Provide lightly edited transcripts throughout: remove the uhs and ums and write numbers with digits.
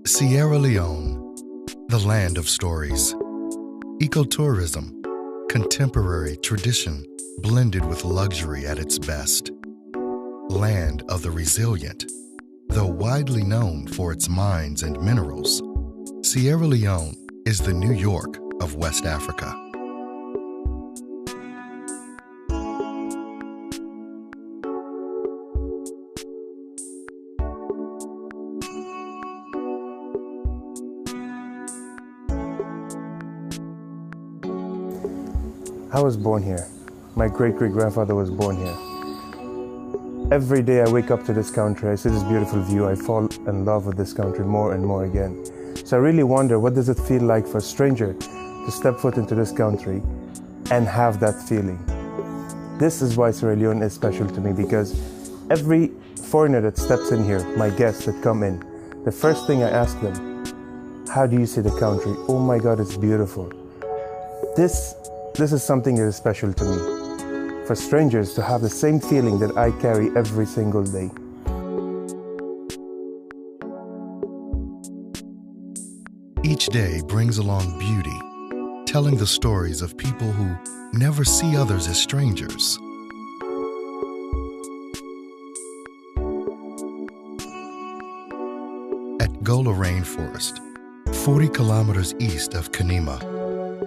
Sierra Leone, the land of stories. Ecotourism, contemporary tradition blended with luxury at its best. Land of the resilient, though widely known for its mines and minerals, Sierra Leone is the New York of West Africa. I was born here. My great-great-grandfather was born here. Every day I wake up to this country, I see this beautiful view, I fall in love with this country more and more again. So I really wonder, what does it feel like for a stranger to step foot into this country and have that feeling? This is why Sierra Leone is special to me, because every foreigner that steps in here, my guests that come in, the first thing I ask them, how do you see the country? Oh my God, it's beautiful. This is something that is special to me. For strangers to have the same feeling that I carry every single day. Each day brings along beauty, telling the stories of people who never see others as strangers. At Gola Rainforest, 40 kilometers east of Kanima,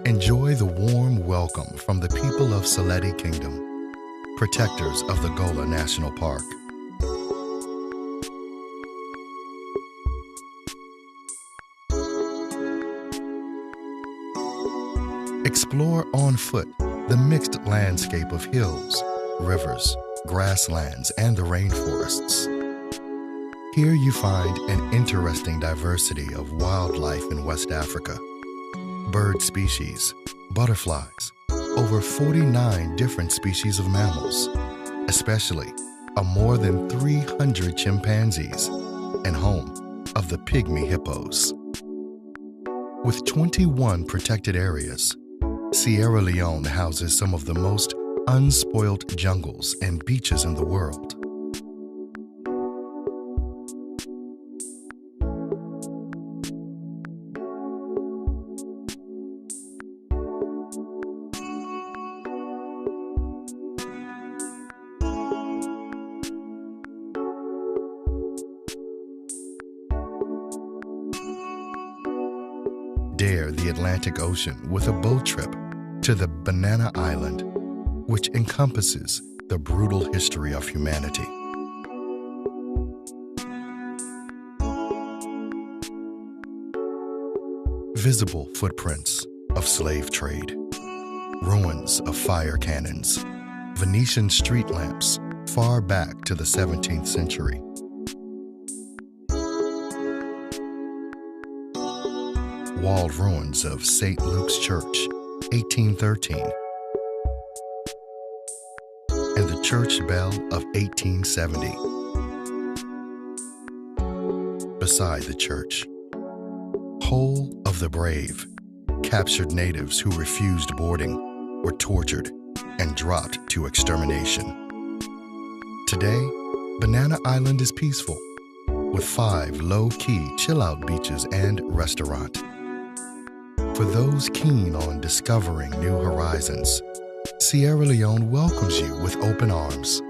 enjoy the warm welcome from the people of Saletti Kingdom, protectors of the Gola National Park. Explore on foot the mixed landscape of hills, rivers, grasslands, and the rainforests. Here you find an interesting diversity of wildlife in West Africa. Bird species, butterflies, over 49 different species of mammals, especially a more than 300 chimpanzees, and home of the pygmy hippos. With 21 protected areas, Sierra Leone houses some of the most unspoilt jungles and beaches in the world. Dare the Atlantic Ocean with a boat trip to the Banana Island, which encompasses the brutal history of humanity. Visible footprints of slave trade, ruins of fire cannons, Venetian street lamps far back to the 17th century. Walled ruins of St. Luke's Church, 1813, and the church bell of 1870. Beside the church, Hole of the Brave, captured natives who refused boarding were tortured and dropped to extermination. Today, Banana Island is peaceful, with 5 low-key chill-out beaches and restaurant. For those keen on discovering new horizons, Sierra Leone welcomes you with open arms.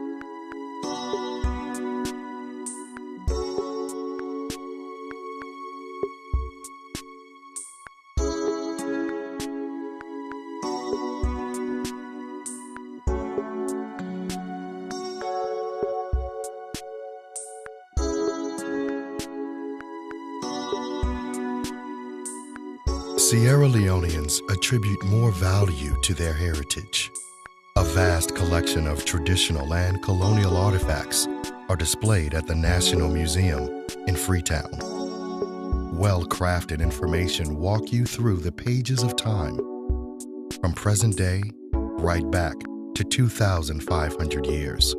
Sierra Leoneans attribute more value to their heritage. A vast collection of traditional and colonial artifacts are displayed at the National Museum in Freetown. Well-crafted information walk you through the pages of time, from present day right back to 2,500 years.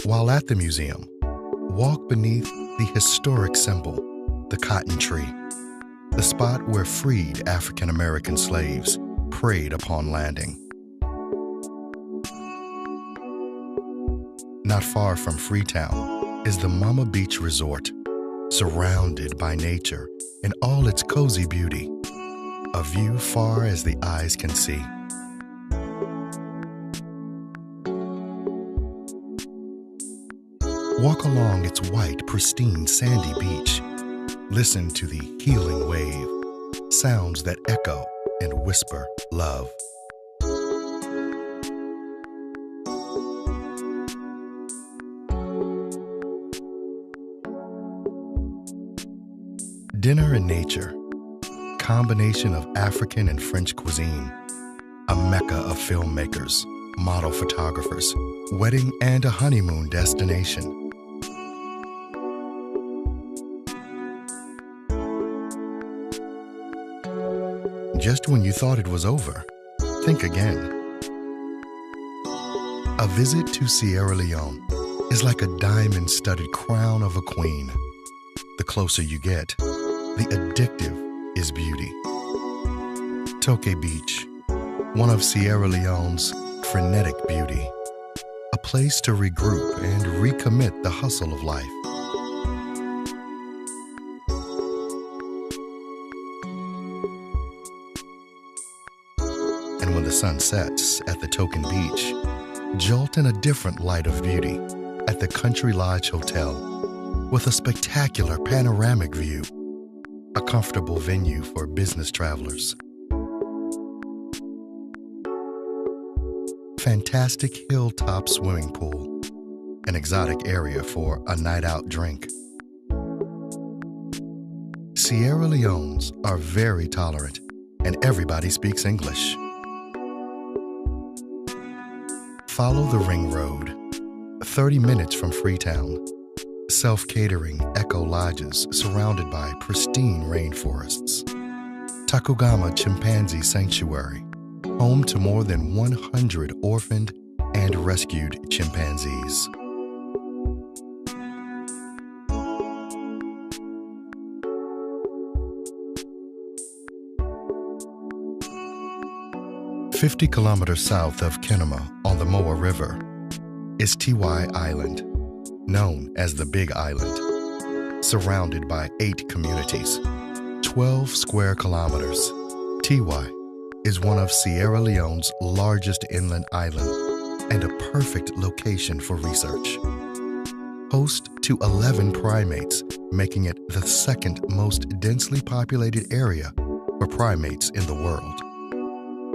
While at the museum, walk beneath the historic symbol, the cotton tree, the spot where freed African American slaves preyed upon landing. Not far from Freetown is the Mama Beach Resort, surrounded by nature in all its cozy beauty, a view far as the eyes can see. Walk along its white, pristine, sandy beach. Listen to the healing wave, sounds that echo and whisper love. Dinner in nature, combination of African and French cuisine, a mecca of filmmakers, model photographers, wedding and a honeymoon destination. Just when you thought it was over, think again. A visit to Sierra Leone is like a diamond-studded crown of a queen. The closer you get, the addictive is beauty. Toke Beach, one of Sierra Leone's frenetic beauty, a place to regroup and recommit the hustle of life. And when the sun sets at the Token Beach, jolt in a different light of beauty at the Country Lodge Hotel with a spectacular panoramic view, a comfortable venue for business travelers. Fantastic hilltop swimming pool, an exotic area for a night-out drink. Sierra Leones are very tolerant, and everybody speaks English. Follow the Ring Road, 30 minutes from Freetown. Self-catering eco lodges surrounded by pristine rainforests. Takugama Chimpanzee Sanctuary, home to more than 100 orphaned and rescued chimpanzees. "50 kilometers south of Kenema on the Moa River is Tiwai Island, known as the Big Island, surrounded by 8 communities, 12 square kilometers. Tiwai is one of Sierra Leone's largest inland islands and a perfect location for research. Host to 11 primates, making it the second most densely populated area for primates in the world.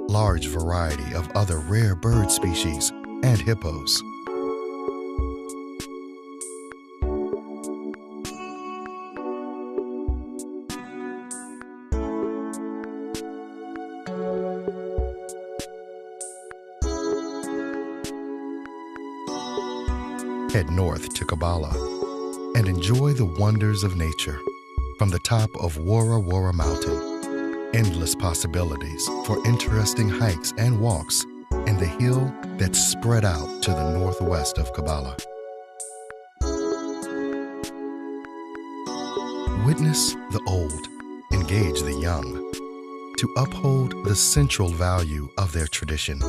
Large variety of other rare bird species and hippos. Head north to Kabbalah and enjoy the wonders of nature. From the top of Wara Wara Mountain, endless possibilities for interesting hikes and walks in the hill that's spread out to the northwest of Kabbalah. Witness the old, engage the young, to uphold the central value of their tradition.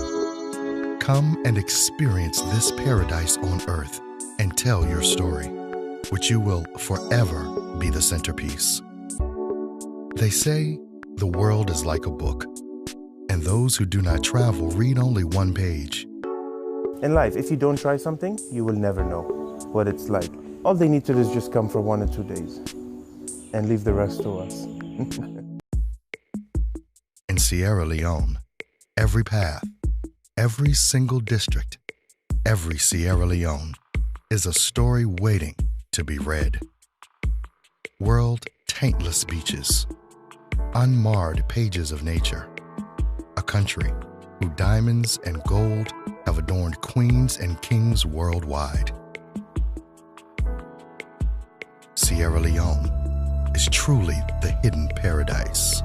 Come and experience this paradise on earth and tell your story, which you will forever be the centerpiece. They say the world is like a book, and those who do not travel read only one page. In life, if you don't try something, you will never know what it's like. All they need to do is just come for 1 or 2 days and leave the rest to us. In Sierra Leone, every path, every single district, every Sierra Leone is a story waiting to be read. World taintless beaches, unmarred pages of nature, a country whose diamonds and gold have adorned queens and kings worldwide. Sierra Leone is truly the hidden paradise.